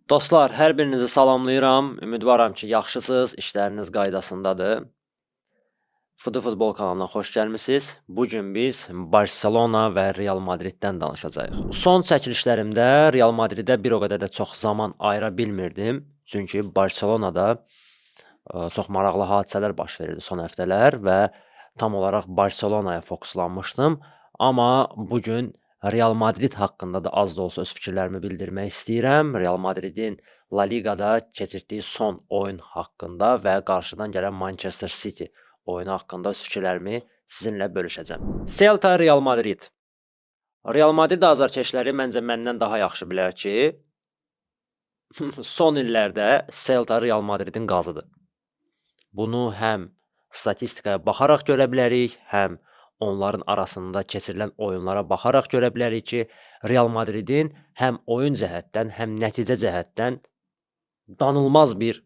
Dostlar, hər birinizi salamlayıram. Ümidvaram ki, yaxşısınız, işləriniz qaydasındadır. Fudu Futbol kanalına xoş gəlmisiniz. Bugün biz Barselona və Real Madriddən danışacağıq. Son çəkilişlərimdə Real Madridə bir o qədər də çox zaman ayıra bilmirdim. Çünki Barselonada çox maraqlı hadisələr baş verirdi son həftələr və tam olaraq Barselonaya fokuslanmışdım. Amma bugün Real Madrid haqqında da az da olsa öz fikirlərimi bildirmək istəyirəm. Real Madridin La Ligada keçirdiyi son oyun haqqında və qarşıdan gələn Manchester City oyunu haqqında öz fikirlərimi sizinlə bölüşəcəm. Celta Real Madrid. Real Madrid azarkeşləri məncə məndən daha yaxşı bilər ki, son illərdə Celta Real Madridin qazıdır. Bunu həm statistikaya baxaraq görə bilərik, həm onların arasında keçirilən oyunlara baxaraq görə bilərik ki, Real Madridin həm oyun cəhətdən, həm nəticə cəhətdən danılmaz bir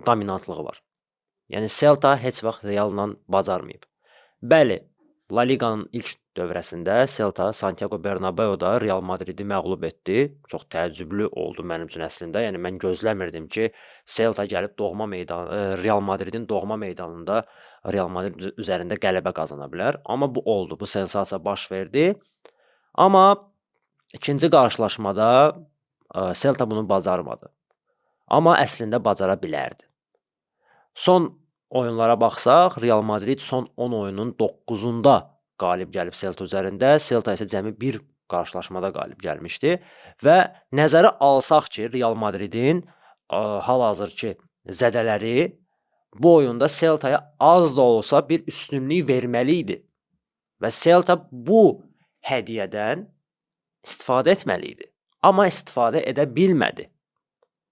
dominantlığı var. Yəni Celta heç vaxt Realla bacarmayıb. Bəli, La Liganın ilk dövrəsində Celta Santiago Bernabeu'da Real Madridi məğlub etdi. Çox təəccüblü oldu mənim üçün əslində. Yəni mən gözləmirdim ki, Celta gəlib Real Madridin doğma meydanında Real Madrid üzərində qələbə qazana bilər. Amma bu oldu. Bu sensasiya baş verdi. Amma ikinci qarşılaşmada Celta bunu bacarmadı. Amma əslində bacara bilərdi. Son oyunlara baxsaq, Real Madrid son 10 oyunun 9-unda qalib gəlib Celta üzərində. Celta isə cəmi bir qarşılaşmada qalib gəlmişdi və nəzərə alsaq ki, Real Madridin hal-hazırki zədələri bu oyunda Celta'ya az da olsa bir üstünlük verməli idi və Celta bu hədiyyədən istifadə etməli idi. Amma istifadə edə bilmədi.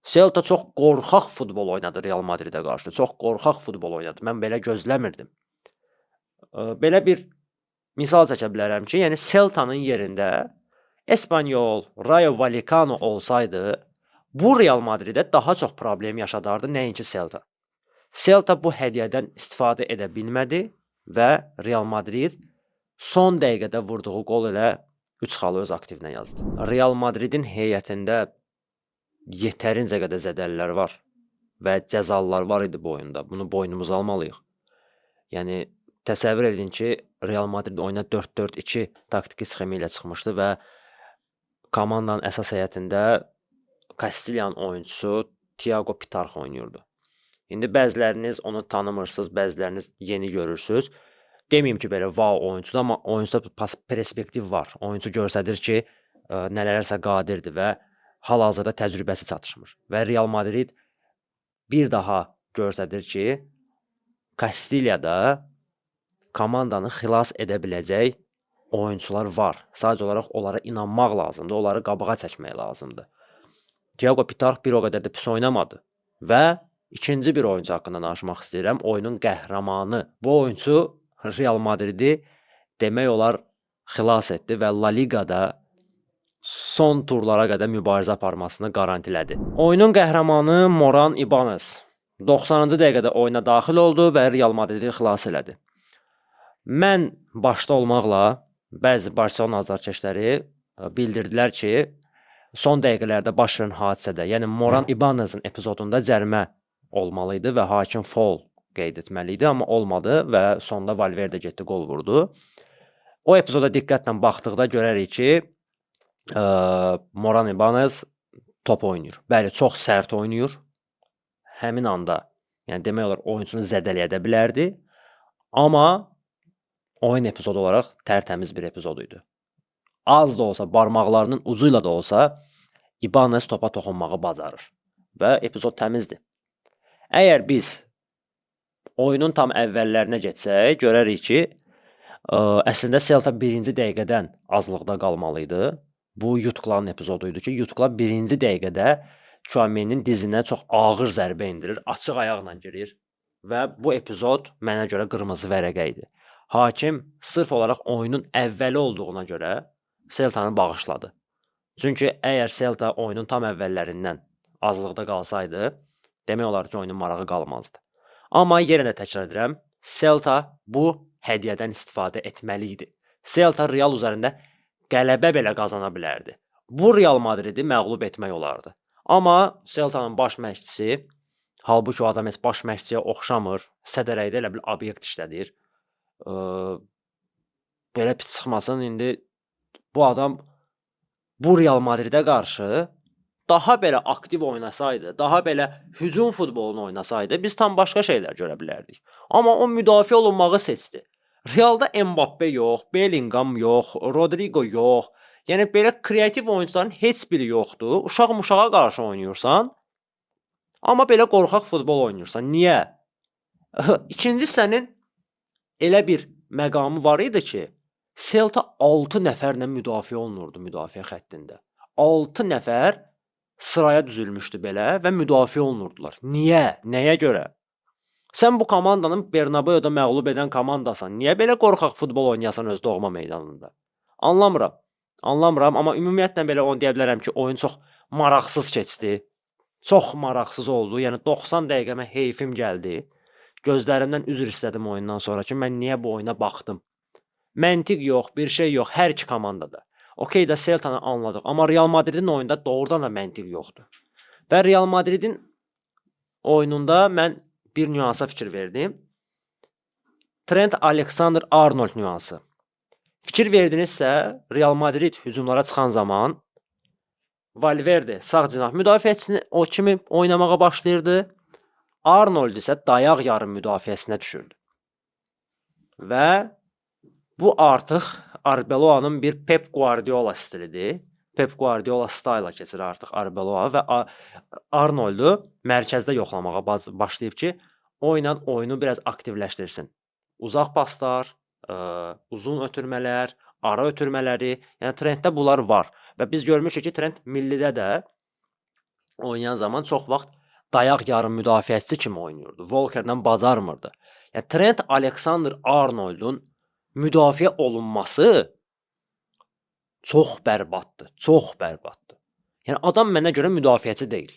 Celta çox qorxaq futbol oynadı Real Madridə qarşı. Çox qorxaq futbol oynadı. Mən belə gözləmirdim. Belə bir misal çəkə bilərəm ki, yəni Celta'nın yerində Espanyol, Rayo Vallecano olsaydı, bu Real Madridə daha çox problem yaşadardı, nəinki Celta. Celta bu hədiyyədən istifadə edə bilmədi və Real Madrid son dəqiqədə vurduğu qol ilə 3 xalı öz aktivinə yazdı. Real Madridin heyətində yetərincə qədər zədəlilər var və cəzalılar var idi bu oyunda. Bunu boynumuza almalıyıq. Yəni, təsəvvür edin ki, Real Madrid oyuna 4-4-2 taktiki sxemi ilə çıxmışdı və komandanın əsas heyətində Kastilyan oyuncusu Thiago Pitarx oynayırdı. İndi bəziləriniz onu tanımırsınız, bəziləriniz yeni görürsünüz. Deməyim ki, belə wow oyuncudur, amma oyuncuda perspektiv var. Oyuncu göstərir ki, nələrsə qadirdir və hal-hazırda təcrübəsi çatışmır. Və Real Madrid bir daha göstərir ki, Kastilyada komandanı xilas edə biləcək oyuncular var. Sadəcə olaraq onlara inanmaq lazımdır, onları qabağa çəkmək lazımdır. Thiago Pitarx bir o qədər də pis oynamadı və ikinci bir oyuncu haqqında danışmaq istəyirəm. Oyunun qəhrəmanı. Bu oyuncu Real Madridi demək olar xilas etdi və La Ligada son turlara qədər mübarizə aparmasını garantilədi. Oyunun qəhrəmanı Moran Ibanez 90-cı dəqiqədə oyuna daxil oldu və Real Madridi xilas elədi. Mən başda olmaqla bəzi Barcelona azarkeşləri bildirdilər ki, son dəqiqələrdə baş verən hadisədə, yəni Moran Ibanez'in epizodunda cərimə olmalıydı və hakim foul qeyd etməli idi, amma olmadı və sonda Valverde getdi, qol vurdu. O epizoda diqqətlə baxdıqda görərik ki, Moran Ibanez top oynayır. Bəli, çox sərt oynayır. Həmin anda, yəni demək olar oyuncunu zədələyə də bilərdi. Amma oyun epizodu olaraq tərtəmiz bir epizod idi. Az da olsa, barmaqlarının ucu ilə də olsa Ibanez topa toxunmağı bacarır və epizod təmizdir. Əgər biz oyunun tam əvvəllərinə getsək, görərik ki, əslində Celta birinci dəqiqədən azlıqda qalmalıydı. Bu Yutklanın epizodu idi ki, Yutkla birinci dəqiqədə Tchouaméninin dizinə çox ağır zərbə endirir, açıq ayaqla girir və bu epizod mənə görə qırmızı vərəqə idi. Hakim sırf olaraq oyunun əvvəli olduğuna görə Celta'nı bağışladı. Çünki əgər Celta oyunun tam əvvəllərindən azlıqda qalsaydı, demək olar ki, oyunun marağı qalmazdı. Amma yenə də təkrar edirəm, Celta bu hədiyyədən istifadə etməli idi. Celta Real üzərində qələbə belə qazana bilərdi. Bu Real Madridi məğlub etmək olardı. Amma Celta-nın baş məşqçisi, halbuki o adam heç baş məşqçiyə oxşamır, sədərəkdə elə bil obyekt işlədir. Belə pis çıxmasın, indi bu adam bu Real Madridə qarşı daha belə aktiv oynasaydı, daha belə hücum futbolunu oynasaydı, biz tam başqa şeylər görə bilərdik. Amma o müdafiə olunmağı seçdi. Realda Mbappe yox, Bellingham yox, Rodrigo yox. Yəni belə kreativ oyunçuların heç biri yoxdur. Uşaq-muşağa qarşı oynayırsan, amma belə qorxaq futbol oynayırsan. Niyə? İkinci sənin elə bir məqamı var idi ki, Celta 6 nəfərlə müdafiə olunurdu müdafiə xəttində. 6 nəfər sıraya düzülmüşdü belə və müdafiə olunurdular. Niyə? Nəyə görə? Sən bu komandanın Bernabeu-da məğlub edən komandasan. Niyə belə qorxaq futbol oynayasan öz doğma meydanında? Anlamıram. Anlamıram, amma ümumiyyətlə belə onu deyə bilərəm ki, oyun çox maraqsız keçdi. Çox maraqsız oldu. Yəni 90 dəqiqəmə heyfim gəldi. Gözlərimdən üzr istədim oyundan sonra ki, mən niyə bu oyuna baxdım? Məntiq yox, bir şey yox, hər iki komandada. Okey də Celta-nı anladıq, amma Real Madridin oyunda doğrudan da məntiq yoxdur. Və Real Madridin oyununda mən bir nüansa fikir verdim. Trent Alexander-Arnold nüansı. Fikir verdinizsə, Real Madrid hücumlara çıxan zaman Valverde sağ cinah müdafiəçisini o kimi oynamağa başlayırdı. Arnold isə dayaq yarım müdafiəsinə düşürdü. Və bu artıq Arbeloa'nın bir Pep Guardiola stilidir. Pep Guardiola styla keçir artıq Arbeloa və Arnoldu mərkəzdə yoxlamağa başlayıb ki, oyunu biraz aktivləşdirsin. Uzaq paslar, uzun ötürmələr, ara ötürmələri, yəni Trentdə bunlar var. Və biz görmüşük ki, Trent millidə də oynayan zaman çox vaxt dayaq yarım müdafiəçisi kimi oynayırdı. Walker'dan bacarmırdı. Yəni Trent Alexander-Arnoldun müdafiə olunması çox bərbaddır, çox bərbaddır. Yəni adam mənə görə müdafiəçi deyil.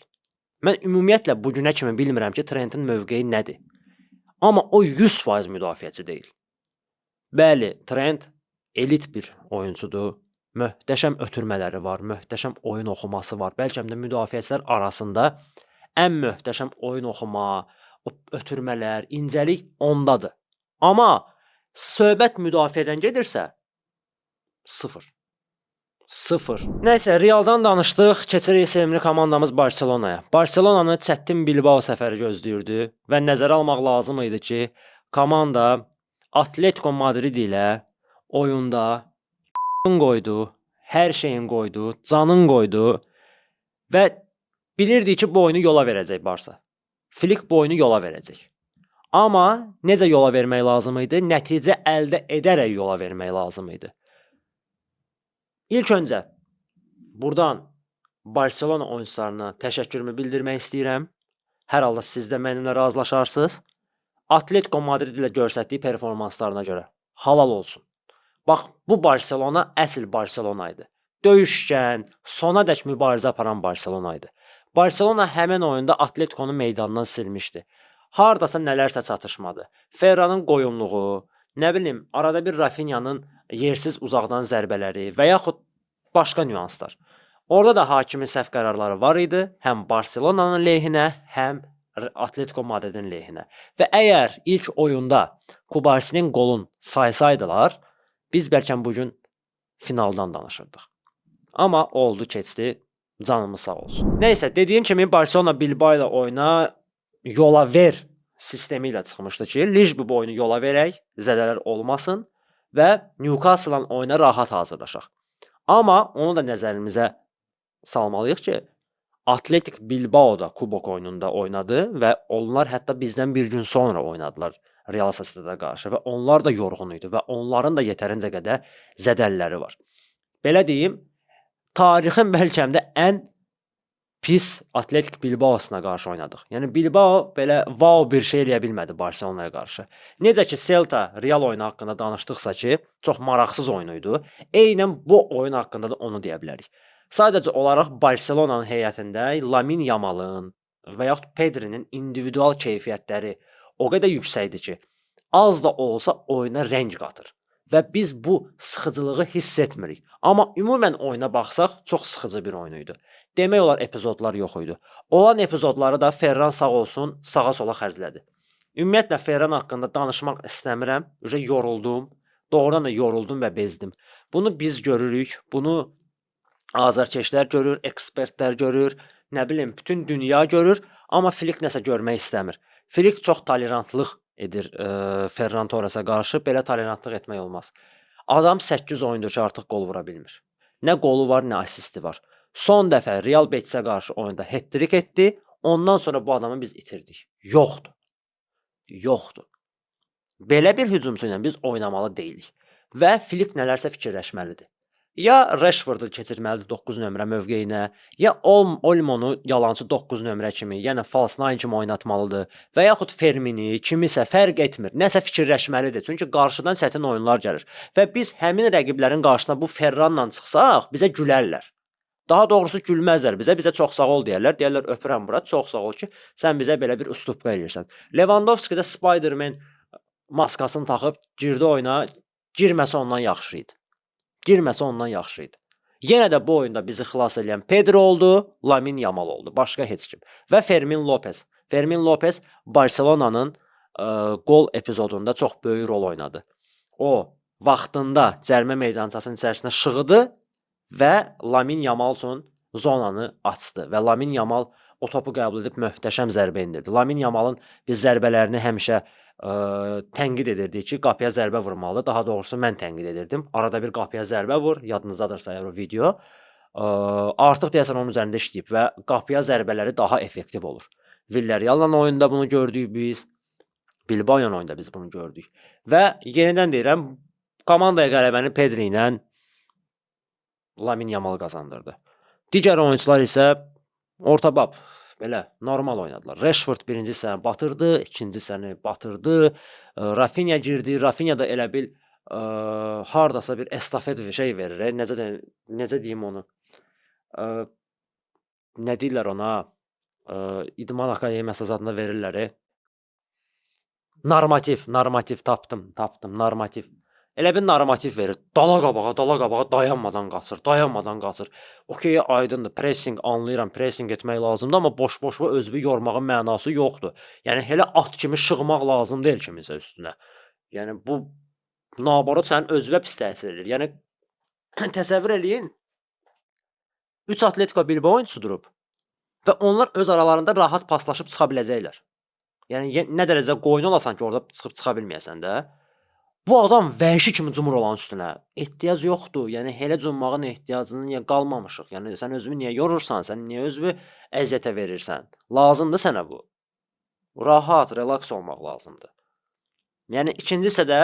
Mən ümumiyyətlə bu günə kimi bilmirəm ki, Trentin mövqeyi nədir. Amma o 100% müdafiəçi deyil. Bəli, Trent elit bir oyuncudur. Möhtəşəm ötürmələri var, möhtəşəm oyun oxuması var. Bəlkə də müdafiəçilər arasında ən möhtəşəm oyun oxuma, ötürmələr, incəlik ondadır. Amma söhbət müdafiədən gedirsə, sıfır. Sıfır. Nəysə, Realdan danışdıq. Keçirik sevimli komandamız Barcelona'ya. Barcelona'nı çətin Bilbao səfəri gözləyirdi və nəzərə almaq lazım idi ki, komanda Atletico Madrid ilə oyunda qoydu, hər şeyin qoydu, canın qoydu və bilirdi ki, bu oyunu yola verəcək Barça. Flick bu oyunu yola verəcək. Amma necə yola vermək lazım idi? Nəticə əldə edərək yola vermək lazım idi. İlk öncə buradan Barcelona oyunçularına təşəkkürümü bildirmək istəyirəm. Hər halda siz də mənimlə razılaşarsınız. Atletico Madrid ilə göstərdiyi performanslarına görə halal olsun. Bax, bu Barcelona əsl Barcelona idi. Döyüşkən, sona dək mübarizə aparan Barcelona idi. Barcelona həmin oyunda Atletico'nu meydandan silmişdi. Hardasa nələrsə çatışmadı. Ferranın qoyumluğu, nə bilim, arada bir Rafinha'nın yersiz uzaqdan zərbələri və yaxud başqa nüanslar. Orada da hakimin səhv qərarları var idi, həm Barcelona'nın lehinə, həm Atletico Madridin lehinə. Və əgər ilk oyunda Kubarsinin qolun saysaydılar, biz bəlkə bugün finaldan danışırdıq. Amma oldu, keçdi, canımız sağ olsun. Nəysə, dediyim kimi Barcelona Bilbao ilə oyuna yola ver sistemi ilə çıxmışdı ki, Lijbi bu oyunu yola verək, zədələr olmasın və Newcastle-la oyuna rahat hazırlaşaq. Amma onu da nəzərimizə salmalıyıq ki, Atletik Bilbao da kubok oyununda oynadı və onlar hətta bizdən bir gün sonra oynadılar Real Sociedad'a qarşı və onlar da yorğun idi və onların da yetərincə qədər zədəlləri var. Belə deyim, tarixin bəlkə də ən pis Atletik Bilbao'suna qarşı oynadıq. Yəni Bilbao belə wow bir şey eləyə bilmədi Barcelona'ya qarşı. Necə ki Celta Real oyunu haqqında danışdıqsa ki, çox maraqsız oyun idi. Eynən bu oyun haqqında da onu deyə bilərik. Sadəcə olaraq Barcelona'nın heyətində Lamine Yamal'ın və yaxud Pedri'nin individual keyfiyyətləri o qədər yüksəkdir ki, az da olsa oyuna rəng qatır. və biz bu sıxıcılığı hiss etmirik. Amma ümumən oyuna baxsaq, çox sıxıcı bir oyun idi. Demək olar epizodlar yox idi. Olan epizodları da Ferran sağ olsun, sağa-sola xərclədi. Ümumiyyətlə Ferran haqqında danışmaq istəmirəm. Yoruldum. Doğrudan da yoruldum və bezdim. Bunu biz görürük, bunu azarkeşlər görür, ekspertlər görür, nə bilim, bütün dünya görür, amma Flick nəsə görmək istəmir. Flick çox tolerantlıq edir Ferran Torresa qarşı, belə tolerantlıq etmək olmaz. Adam 8 oyundur ki, artıq qol vura bilmir. Nə qolu var, nə assisti var. Son dəfə Real Betisə qarşı oyunda hat-trick etdi, ondan sonra bu adamı biz itirdik. Yoxdur. Yoxdur. Belə bir hücumçu ilə biz oynamalı deyilik və Flick nələrsə fikirləşməlidir. Ya Rashfordu keçirməlidir 9 nömrə mövqeyinə, ya Olmonu yalancı 9 nömrə kimi, yəni false nine kimi oynatmalıdır və yaxud Fermini, kimisə fərq etmir, nəsə fikirləşməlidir. Çünki qarşıdan çətin oyunlar gəlir və biz həmin rəqiblərin qarşısına bu Ferranla çıxsaq, bizə gülərlər. Daha doğrusu gülməzlər bizə çox sağ ol deyərlər. Deyərlər öpürəm bura, çox sağ ol ki, sən bizə belə bir üslubqa eləyirsən. Lewandowski də Spider-Man maskasını taxıb girdi oyuna, girməsə ondan yaxşı idi. Girməsə ondan yaxşı idi. Yenə də bu oyunda bizi xilas edən Pedro oldu, Lamine Yamal oldu, başqa heç kim. Və Fermin Lopez. Fermin Lopez Barcelona'nın qol epizodunda çox böyük rol oynadı. O vaxtında cərimə meydançasının içərisinə şığıdı və Lamine Yamal üçün zonanı açdı və Lamine Yamal o topu qəbul edib möhtəşəm zərbə endirdi. Lamine Yamalın biz zərbələrini həmişə tənqid edirdik ki, qapıya zərbə vurmalı. Daha doğrusu mən tənqid edirdim. Arada bir qapıya zərbə vur, yadınızdadırsa əgər o video. Artıq deyəsən onun üzərində işləyib və qapıya zərbələri daha effektiv olur. Villarreal'la oyunda bunu gördük biz. Bilbao oyunda biz bunu gördük. Və yenidən deyirəm, komandaya qələbəni Pedri ilə Lamine Yamal qazandırdı. Digər oyunçular isə orta bab, belə normal oynadılar. Rashford birinci hissəni batırdı, ikinci hissəni batırdı. Rafinha girdi. Rafinha da elə bil hardasa bir estafet şey verir. Necə deyim onu? Nə deyirlər ona? İdman akademiyası adında verirlər. Normativ tapdım, normativ. Elə bir normativ verir. Dala qabağa dayanmadan qaçır. Okey, aydındır. Pressing anlayıram, pressing etmək lazımdır, amma boş-boşva özünü yormağın mənası yoxdur. Yəni elə at kimi şığmaq lazım deyil kiminsə üstünə. Yəni bu naborot sənin özünə pis təsir edir. Yəni təsəvvür eləyin. 3 Atletico Bilbao oyunçusu durub və onlar öz aralarında rahat paslaşıb çıxa biləcəklər. Yəni nə dərəcə qoyun olasan ki, orada çıxıb çıxa bilməyəsən də. Bu adam vəhşi kimi cumur olan üstünə. Ehtiyac yoxdur. Yəni elə cummağın ehtiyacını niyə qalmamışıq? Yəni sən özünü niyə yorursan? Sən niyə özünü əziyyətə verirsən? Lazımdır sənə bu. Rahat, relaks olmaq lazımdır. Yəni ikinci hissədə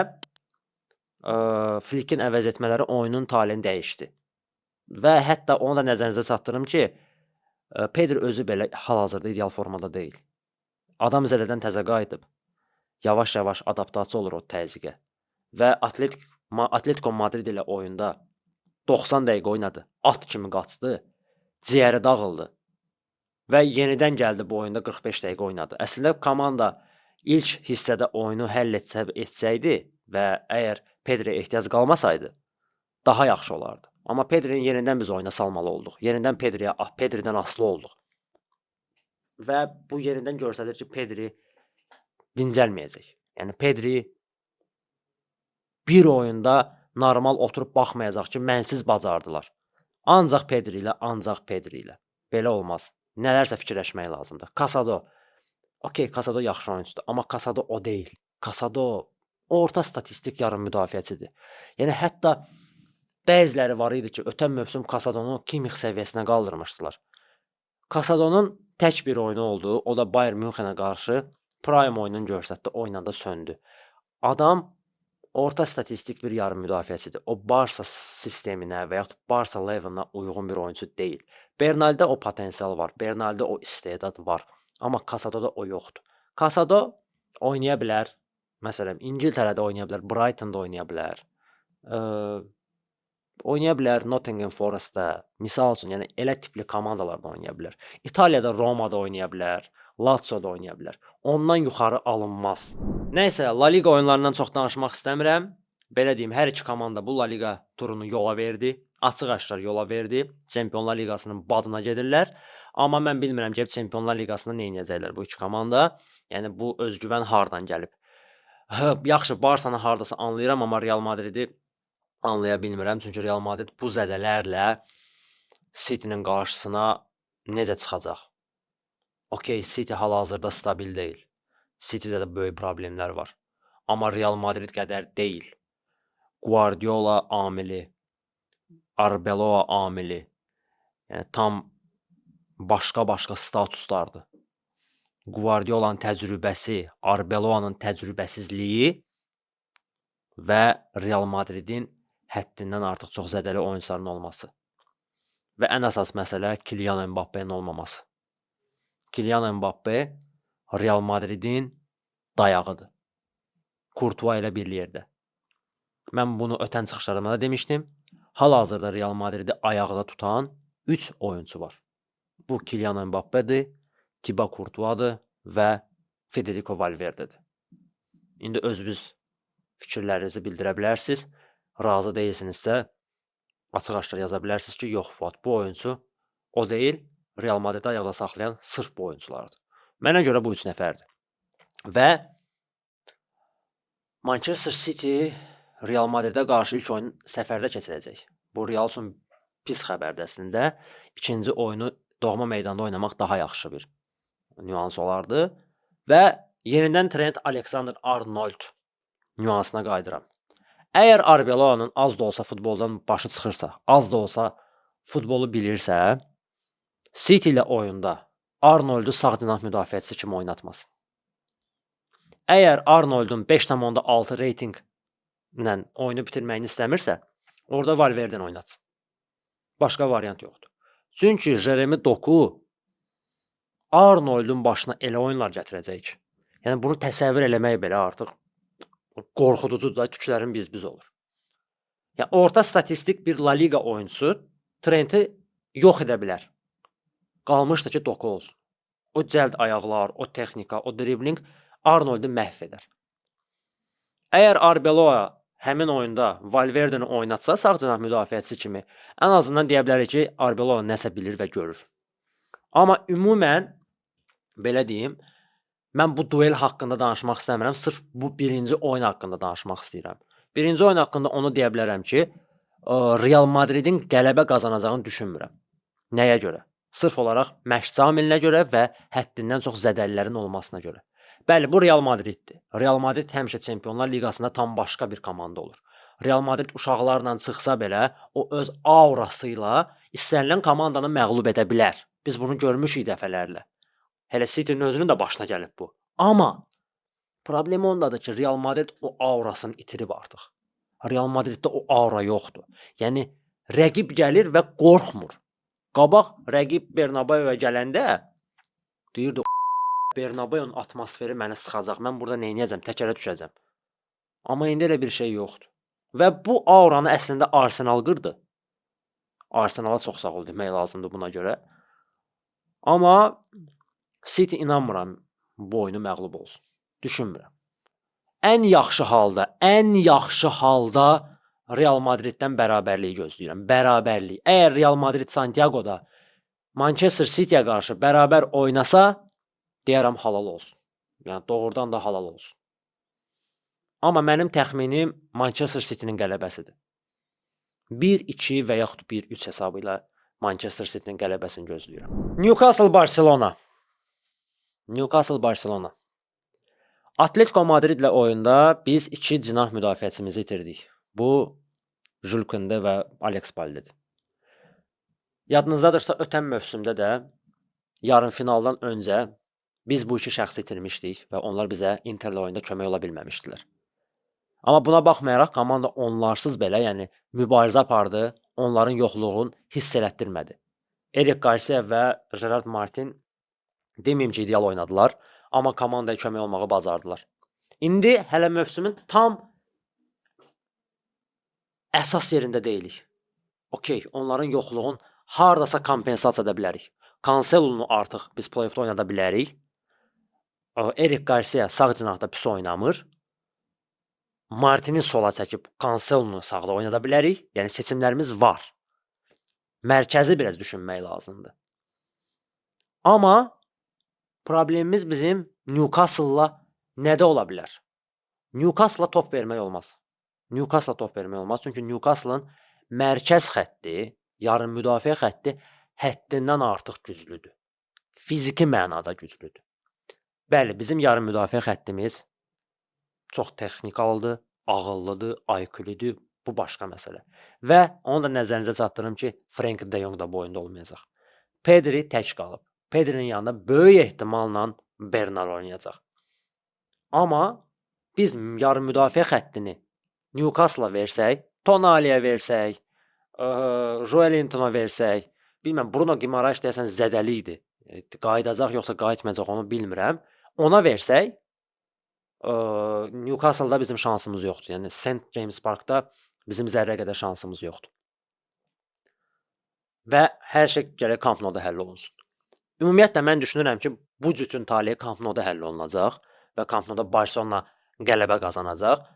Flick'in əvəz etmələri oyunun taleyini dəyişdi. Və hətta onu da nəzərinizə çatdırım ki, Pedri özü belə hal-hazırda ideal formada deyil. Adam zədədən təzə qayıdıb. Yavaş-yavaş adaptasiya olur o təzyiqə. Və Atletico Madrid ilə oyunda 90 dəqiqə oynadı. At kimi qaçdı. Ciyəri dağıldı. Və yenidən gəldi bu oyunda 45 dəqiqə oynadı. Əslində komanda ilk hissədə oyunu həll etsəydi və əgər Pedri'yə ehtiyac qalmasaydı, daha yaxşı olardı. Amma Pedri'ni yenidən biz oyuna salmalı olduq. Yenidən Pedri'dən asılı olduq. Və bu yenidən göstərir ki, Pedri dincəlməyəcək. Yəni Pedri bir oyunda normal oturub baxmayacaq ki, mənsiz bacardılar. Ancaq Pedri ilə. Belə olmaz. Nələrsə fikirləşmək lazımdır. Casado. Okey, Casado yaxşı oyunçudur, amma Casado o deyil. Casado orta statistik yarım müdafiəçidir. Yəni hətta bəziləri var idi ki, ötən mövsüm Casadonu Kimmich səviyyəsinə qaldırmışdılar. Casadonun tək bir oyunu oldu. O da Bayern Münchenə qarşı prime oyununu göstərdi, oynanda söndü. Adam orta statistik bir yarım müdafiəçidir. O Barsa sisteminə və yaxud Barsa levelinə uyğun bir oyunçu deyil. Bernaldə o potensial var. Bernaldə o istedad var. Amma Casadoda o yoxdur. Casado oynaya bilər. Məsələn, İngiltərədə oynaya bilər, Brightonda oynaya bilər. Oynaya bilər Nottingham Forestdə. Misal üçün, yəni elə tipli komandalarda oynaya bilər. İtaliyada Romada oynaya bilər. Lazio'da oynaya bilər. Ondan yuxarı alınmaz. Nəysə, La Liga oyunlarından çox danışmaq istəmirəm. Belə deyim, hər iki komanda bu La Liga turunu yola verdi. Açıq-aşkar yola verdi. Çempionlar Liqasının badına gedirlər. Amma mən bilmirəm ki, Çempionlar Liqasında nə edəcəklər bu iki komanda. Yəni bu özgüvən hardan gəlib? Yaxşı, Barsanı hardasa anlayıram, amma Real Madridi anlaya bilmirəm. Çünki Real Madrid bu zədələrlə City-nin qarşısına necə çıxacaq? Okay, City hal-hazırda stabil deyil. City-də də böyük problemlər var. Amma Real Madrid qədər deyil. Guardiola amili, Arbeloa amili, yəni tam başqa statuslardır. Guardiola'nın təcrübəsi, Arbeloa'nın təcrübəsizliyi və Real Madridin həddindən artıq çox zədəli oyunçuların olması. Və ən əsas məsələ Kylian Mbappe'nin olmaması. Kylian Mbappe Real Madridin dayağıdır. Courtois ilə bir yerdə. Mən bunu ötən çıxışlarımda da demişdim. Hal-hazırda Real Madridi ayaqda tutan 3 oyunçu var. Bu Kylian Mbappe'dir, Thibaut Courtois'dır və Federico Valverde'dir. İndi özünüz fikirlərinizi bildirə bilərsiniz. Razı deyilsinizsə açıq-aşkar yaza bilərsiniz ki, yox Fuad, bu oyunçu o deyil, Real Madridi ayaqda saxlayan sırf bu oyunculardır. Mənə görə bu 3 nəfərdir. Və Manchester City Real Madridə qarşı ilk oyun səfərdə keçirəcək. Bu Real üçün pis xəbərdir əslində. İkinci oyunu doğma meydanda oynamaq daha yaxşı bir nüans olardı. Və yenidən Trent Alexander-Arnold nüansına qayıdıram. Əgər Arbeloa'nın az da olsa futboldan başı çıxırsa, az da olsa futbolu bilirsə, City ilə oyunda Arnold'u sağ cinah müdafiəçisi kimi oynatmasın. Əgər Arnold'un 5.6 reytinglə oyunu bitirməyini istəmirsə, orada Valverde'ni oynatsın. Başqa variant yoxdur. Çünki Jeremy Doku Arnold'un başına elə oyunlar gətirəcək ki, yəni bunu təsəvvür eləmək belə artıq qorxuducudur da, tüklərin biz olur. Yəni orta statistik bir La Liga oyuncusu Trent'i yox edə bilər. Qalmışdı ki, Doku olsun. O cəld ayaqlar, o texnika, o dribling Arnold'u məhv edər. Əgər Arbeloa həmin oyunda Valverde'ni oynatsa sağ cinah müdafiəçisi kimi, ən azından deyə bilərik ki, Arbeloa nəsə bilir və görür. Amma ümumən, belə deyim, mən bu duel haqqında danışmaq istəmirəm, sırf bu birinci oyun haqqında danışmaq istəyirəm. Birinci oyun haqqında onu deyə bilərəm ki, Real Madridin qələbə qazanacağını düşünmürəm. Nəyə görə? Sırf olaraq məşq camilinə görə və həddindən çox zədəlilərin olmasına görə. Bəli, bu Real Madriddir. Real Madrid həmişə Çempionlar Liqasında tam başqa bir komanda olur. Real Madrid uşaqlarla çıxsa belə, o öz aurası ilə istənilən komandanı məğlub edə bilər. Biz bunu görmüşük dəfələrlə. Hələ City'nin özünün də başına gəlib bu. Amma problem ondadır ki, Real Madrid o aurasını itirib artıq. Real Madriddə o aura yoxdur. Yəni, rəqib gəlir və qorxmur. Qabaq rəqib Bernabeu'ya gələndə deyirdi, Bernabeu'nun atmosferi məni sıxacaq, mən burada neynəyəcəm, təkərə düşəcəm. Amma indi elə bir şey yoxdur. Və bu auranı əslində Arsenal qırdı. Arsenala çox sağ ol demək lazımdır buna görə. Amma City inanmıram bu oyunu məğlub olsun. Düşünmürəm. Ən yaxşı halda Real Madriddən bərabərliyi gözləyirəm. Bərabərlik. Əgər Real Madrid Santiago'da Manchester City'yə qarşı bərabər oynasa, deyərəm halal olsun. Yəni doğrudan da halal olsun. Amma mənim təxminim Manchester City'nin qələbəsidir. 1-2 və yaxud 1-3 hesabı ilə Manchester City'nin qələbəsini gözləyirəm. Newcastle Barcelona. Atletico Madridlə oyunda biz 2 cinah müdafiəçimizi itirdik. Bu Jules Koundé və Alex Balde'dir. Yadınızdadırsa ötən mövsümdə də yarımfinaldan öncə biz bu 2 şəxsi itirmişdik və onlar bizə Interlə oyunda kömək ola bilməmişdilər. Amma buna baxmayaraq komanda onlarsız belə, yəni mübarizə apardı, onların yoxluğunu hiss elətdirmədi. Eric Garcia və Gerard Martin deməyim ki, ideal oynadılar, amma komandaya kömək olmağı bacardılar. İndi hələ mövsümün tam əsas yerində deyilik. Okey, onların yoxluğunu hardasa kompensasiya edə bilərik. Cancelo'nu artıq biz play-offda oynada bilərik. Eric Garcia sağ cinahda pis oynamır. Martini sola çəkib Cancelonu sağda oynada bilərik. Yəni seçimlərimiz var. Mərkəzi biraz düşünmək lazımdır. Amma problemimiz bizim Newcastle-la nədə ola bilər? Newcastle-la top vermək olmaz. Newcastle-la top vermək olmaz. Çünki Newcastle-ın mərkəz xətti, yarım müdafiə xətti həddindən artıq güclüdür. Fiziki mənada güclüdür. Bəli, bizim yarım müdafiə xəttimiz çox texnikaldır, ağıllıdır, IQ-lidir. Bu başqa məsələ. Və onu da nəzərinizə çatdırım ki, Frank de Jong da bu oyunda olmayacaq. Pedri tək qalıb. Pedri'nin yanında böyük ehtimalla Bernard oynayacaq. Amma biz yarım müdafiə xəttini Newcastle-a versək, Tonali'yə versək, Joelinton'a versək, bilməm, Bruno Guimaraes deyəsən zədəli idi. Qayıdacaq yoxsa qayıtmayacaq onu bilmirəm. Ona versək, Newcastle-da bizim şansımız yoxdur. Yəni St. James Park'da bizim zərrə qədər şansımız yoxdur. Və hər şey gərək Camp Nou-da həll olunsun. Ümumiyyətlə mən düşünürəm ki, bu cütün taleyi Camp Nou-da həll olunacaq və Camp Nou-da Barcelona qələbə qazanacaq.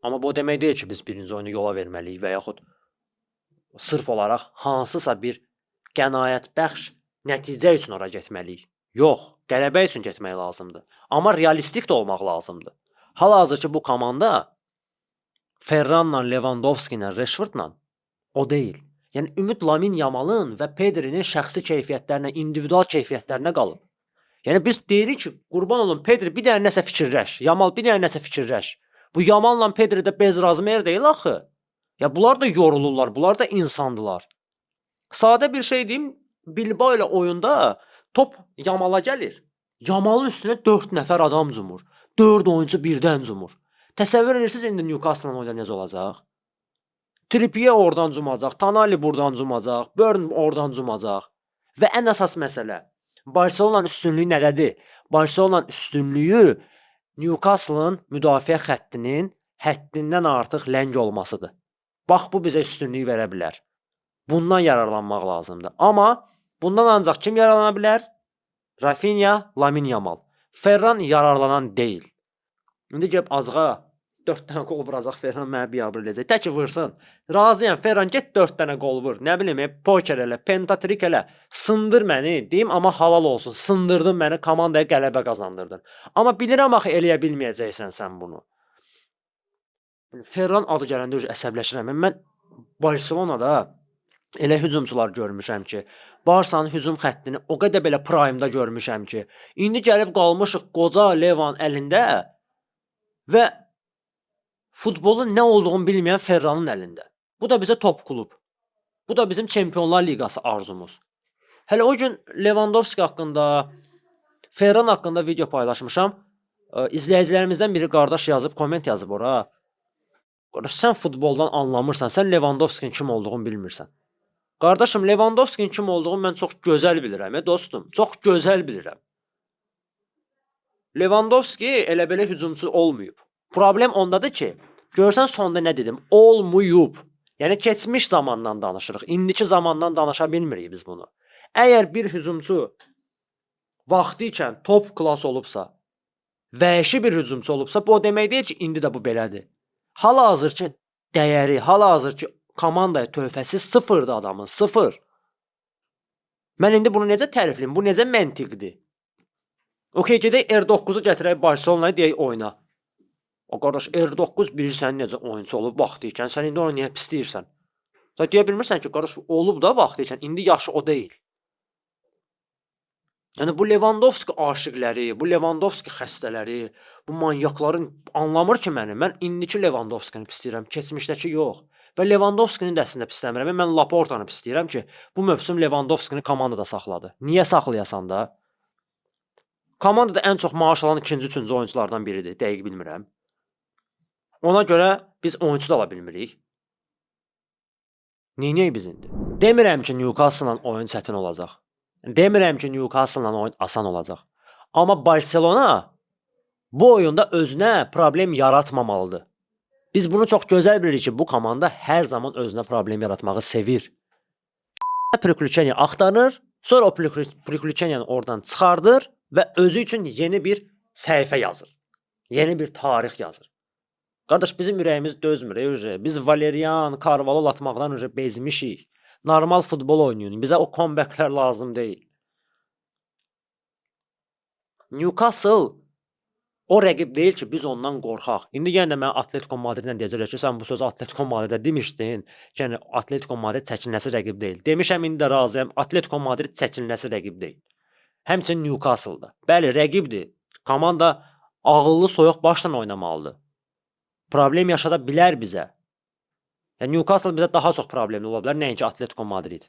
Amma bu demək deyil ki, biz birinci oyunu yola verməliyik və yaxud sırf olaraq hansısa bir qənaətbəxş nəticə üçün ora getməliyik. Yox, qələbə üçün getmək lazımdır. Amma realistik də olmaq lazımdır. Hal-hazırki bu komanda Ferranla, Lewandowski-ilə, Rashfordla o deyil. Yəni ümid Lamine Yamalın və Pedri'nin şəxsi keyfiyyətlərinə, individual keyfiyyətlərinə qalıb. Yəni biz deyirik ki, qurban olun Pedri bir dənə nəsə fikirləş, Yamal bir dənə nəsə fikirləş. Bu Yamal'la Pedri də bez razmer deyil axı. Ya bunlar da yorulurlar, bunlar da insandılar. Sadə bir şey deyim, Bilbao ilə oyunda top Yamal'a gəlir. Yamal'ın üstünə 4 nəfər adam cumur. 4 oyuncu birdən cumur. Təsəvvür edirsiniz indi Newcastle-la oyunda necə olacaq? Trippier oradan cumacaq, Tonali buradan cumacaq, Burn oradan cumacaq. Və ən əsas məsələ, Barcelona'nın üstünlüyü nədədir? Barcelona'nın üstünlüyü Newcastle-ın müdafiə xəttinin həddindən artıq ləng olmasıdır. Bax, bu bizə üstünlüyü verə bilər. Bundan yararlanmaq lazımdır. Amma bundan ancaq kim yararlana bilər? Rafinha, Lamine Yamal. Ferran yararlanan deyil. İndi gəlib azğa 4 dənə qol vuracaq Ferran mənə biabır eləyəcək. Tək ki vursun. Razıyam Ferran, get 4 dənə qol vur. Nə bilim, poker elə, pentatrik elə. Sındır məni, deyim amma halal olsun. Sındırdın məni, komandaya qələbə qazandırdın. Amma bilirəm axı eləyə bilməyəcəksən sən bunu. Ferran adı gələndə əsəbləşirəm. Mən Barcelona'da elə hücumçular görmüşəm ki, Barçanın hücum xəttini o qədər belə prime'da görmüşəm ki, indi gəlib qalmışıq qoca Levan əlində və futbolun nə olduğunu bilməyən Ferranın əlində. Bu da bizə top klub. Bu da bizim Çempionlar Liqası arzumuz. Hələ o gün Lewandowski haqqında, Ferran haqqında video paylaşmışam. İzləyicilərimizdən biri qardaş yazıb, komment yazıb ora. Qardaş, sən futboldan anlamırsan, sən Lewandowski'nin kim olduğunu bilmirsən. Qardaşım, Lewandowski'nin kim olduğunu mən çox gözəl bilirəm, dostum. Çox gözəl bilirəm. Lewandowski elə belə hücumçu olmayıb. Problem ondadır ki, görsən sonda nə dedim? Olmayıb. Yəni keçmiş zamandan danışırıq. İndiki zamandan danışa bilmirik biz bunu. Əgər bir hücumçu vaxtı ikən top klas olubsa, vəhşi bir hücumçu olubsa, bu o demək deyil ki, indi də bu belədir. Hal-hazırki dəyəri, hal-hazırki komandaya töhfəsi sıfırdır adamın, sıfır. Mən indi bunu necə tərifliyim? Bu necə məntiqdir? Okey, gedək R9-u gətirək Barcelona'ya deyək oyna. O qardaş, R9 bilirsən necə oyuncu olub vaxtı ikən, sən indi onu niyə pisləyirsən? Sən deyə bilmirsən ki, qardaş, olub da vaxtı ikən, indi yaşı o deyil. Yəni bu Lewandowski aşiqləri, bu Lewandowski xəstələri, bu manyakların anlamır ki məni. Mən indiki Lewandowskini pisləyirəm, keçmişdəki yox. Və Lewandowskinin də əslində pisləmirəm. Mən Laportanı pisləyirəm ki, bu mövsüm Lewandowskini komandada saxladı. Niyə saxlayasan da? Komandada ən çox maaş alan ikinci, üçüncü oyunculardan biridir, dəqiq bilmirəm. Ona görə biz oyuncu da ala bilmirik. Neynəyək biz indi? Demirəm ki, Newcastle-la oyun çətin olacaq. Demirəm ki, Newcastle-la oyun asan olacaq. Amma Barcelona bu oyunda özünə problem yaratmamalıdır. Biz bunu çox gözəl bilirik ki, bu komanda hər zaman özünə problem yaratmağı sevir. Priключение axtarır, sonra o Priключениyanı oradan çıxardır və özü üçün yeni bir səhifə yazır. Yeni bir tarix yazır. Qardaş, bizim ürəyimiz dözmür, biz Valerian, Carvalho atmaqdan bezmişik. Normal futbol oynayın. Bizə o comebacklər lazım deyil. Newcastle o rəqib deyil ki, biz ondan qorxaq. İndi yenə də mən Atletico Madriddən deyəcəklər ki, sən bu sözü Atletico Madridə demişdin. Yəni Atletico Madrid çəkinləsi rəqib deyil. Demişəm, indi də razıyam. Atletico Madrid çəkinləsi rəqib deyil. Həmçinin Newcastle-da. Bəli, rəqibdir. Komanda ağıllı, soyuq başla oynamalıdır. Problem yaşada bilər bizə. Yəni Newcastle bizə daha çox problemli ola bilər, nəinki Atletico Madrid.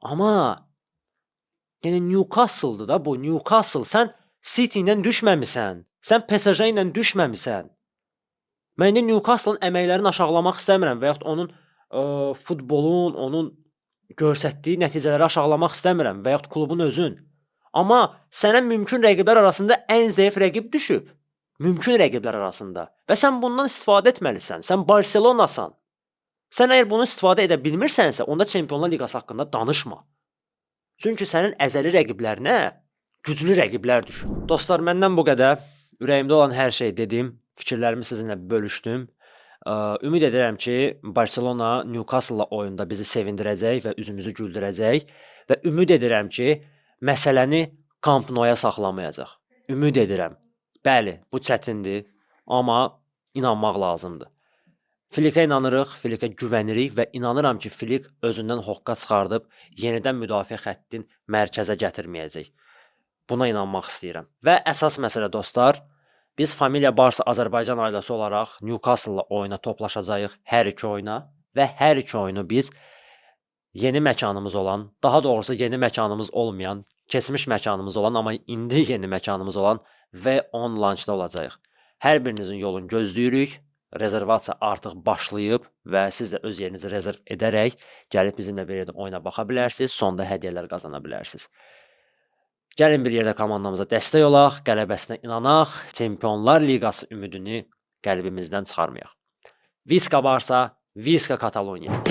Amma yəni Newcastle-dır da bu. Newcastle, sən City ilə düşməmisən. Sən PSG ilə düşməmisən. Mən indi Newcastle-ın əməklərini aşağılamaq istəmirəm və yaxud onun futbolun, onun göstərdiyi nəticələri aşağılamaq istəmirəm və yaxud klubun özün. Amma sənə mümkün rəqiblər arasında ən zəif rəqib düşüb. Mümkün rəqiblər arasında. Və sən bundan istifadə etməlisən. Sən Barcelonasan. Sən əgər bunu istifadə edə bilmirsənsə, onda Çempionlar Liqası haqqında danışma. Çünki sənin əzəli rəqiblərinə güclü rəqiblər düşür. Dostlar, məndən bu qədər. Ürəyimdə olan hər şey dedim. Fikirlərimi sizinlə bölüşdüm. Ümid edirəm ki, Barcelona Newcastle-la oyunda bizi sevindirəcək və üzümüzü güldürəcək. Və ümid edirəm ki, məsələni Camp Nou-ya saxlamayacaq. Ümid edirəm. Bəli, bu çətindir, amma inanmaq lazımdır. Filikə inanırıq, Filikə güvənirik və inanıram ki, Filik özündən hoqqa çıxardıb yenidən müdafiə xəttin mərkəzə gətirməyəcək. Buna inanmaq istəyirəm. Və əsas məsələ dostlar, biz Familia Barsa Azərbaycan ailəsi olaraq Newcastle-la oyuna toplaşacağıq, hər iki oyuna və hər iki oyunu biz yeni məkanımız olan, daha doğrusu yeni məkanımız olmayan, keçmiş məkanımız olan, amma indi yeni məkanımız olan V10 Launch-da olacağıq. Hər birinizin yolunu gözləyirik. Rezervasiya artıq başlayıb və siz də öz yerinizi rezerv edərək gəlib bizimlə bir yerdə oyuna baxa bilərsiniz, sonda hədiyyələr qazana bilərsiniz. Gəlin bir yerdə komandamıza dəstək olaq, qələbəsinə inanaq, Çempionlar Liqası ümidini qəlbimizdən çıxarmayaq. Visca Barsa, Visca Kataloniya.